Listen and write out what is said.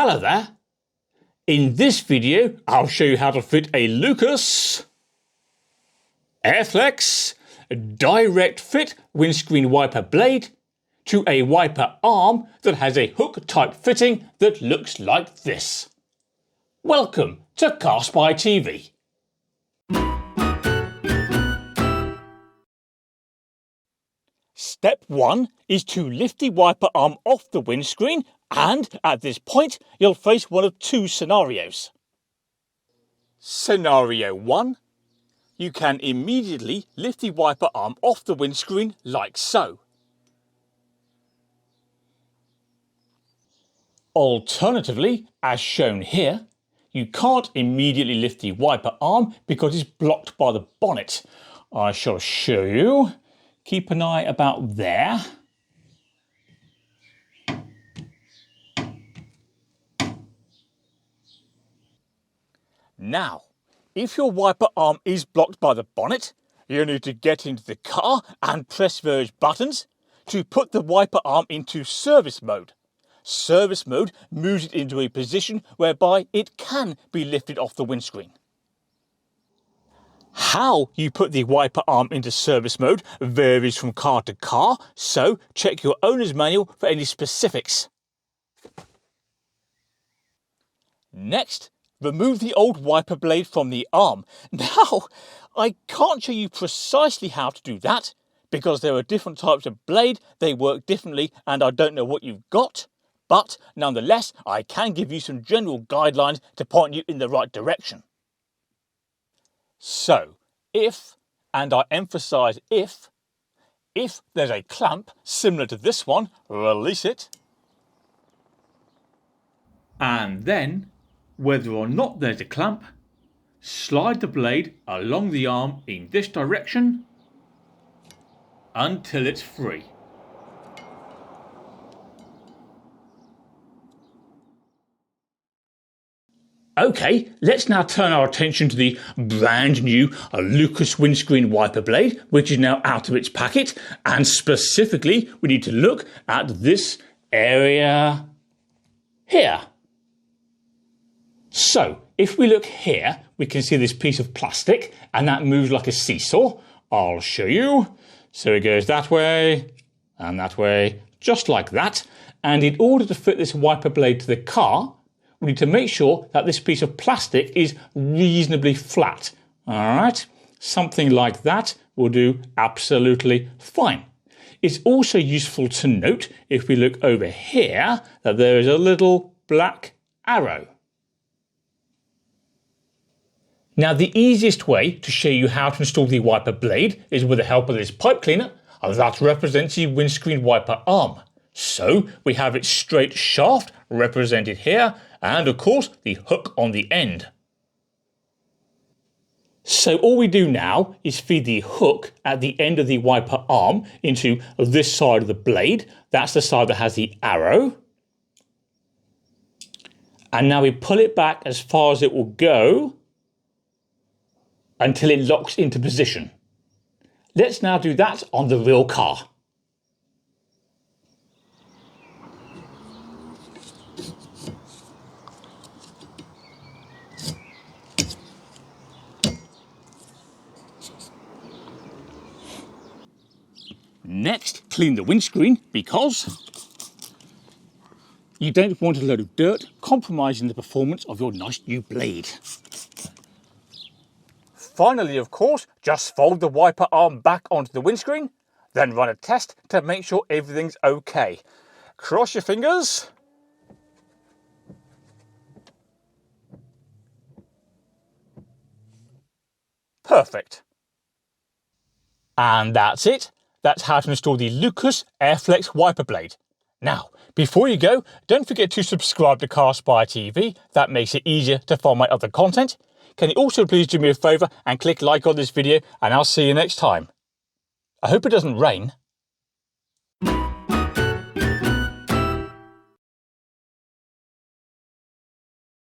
Hello there. In this video I'll show you how to fit a Lucas Airflex direct fit windscreen wiper blade to a wiper arm that has a hook type fitting that looks like this. Welcome to CarSpyTV. Step 1 is to lift the wiper arm off the windscreen, and at this point you'll face one of two scenarios. Scenario 1. You can immediately lift the wiper arm off the windscreen like so. Alternatively, as shown here, you can't immediately lift the wiper arm because it's blocked by the bonnet. I shall show you. Keep an eye about there. Now, if your wiper arm is blocked by the bonnet, you need to get into the car and press those buttons to put the wiper arm into service mode. Service mode moves it into a position whereby it can be lifted off the windscreen. How you put the wiper arm into service mode varies from car to car, so check your owner's manual for any specifics. Next, remove the old wiper blade from the arm. Now, I can't show you precisely how to do that because there are different types of blade, they work differently, and I don't know what you've got. But nonetheless, I can give you some general guidelines to point you in the right direction. So, if, and I emphasize if there's a clamp similar to this one, release it. And then, whether or not there's a clamp, slide the blade along the arm in this direction until it's free. Okay, let's now turn our attention to the brand new Lucas windscreen wiper blade, which is now out of its packet, and specifically we need to look at this area here. So, if we look here, we can see this piece of plastic, and that moves like a seesaw. I'll show you. So it goes that way, and that way, just like that. And in order to fit this wiper blade to the car, we need to make sure that this piece of plastic is reasonably flat. Alright, something like that will do absolutely fine. It's also useful to note, if we look over here, that there is a little black arrow. Now, the easiest way to show you how to install the wiper blade is with the help of this pipe cleaner, and that represents the windscreen wiper arm. So we have its straight shaft represented here, and of course the hook on the end. So all we do now is feed the hook at the end of the wiper arm into this side of the blade. That's the side that has the arrow. And now we pull it back as far as it will go until it locks into position. Let's now do that on the real car. Next, clean the windscreen because you don't want a load of dirt compromising the performance of your nice new blade. Finally, of course, just fold the wiper arm back onto the windscreen, then run a test to make sure everything's okay. Cross your fingers. Perfect. And that's it. That's how to install the Lucas Airflex wiper blade. Now, before you go, don't forget to subscribe to CarSpyTV. That makes it easier to find my other content. Can you also please do me a favour and click like on this video, and I'll see you next time. I hope it doesn't rain.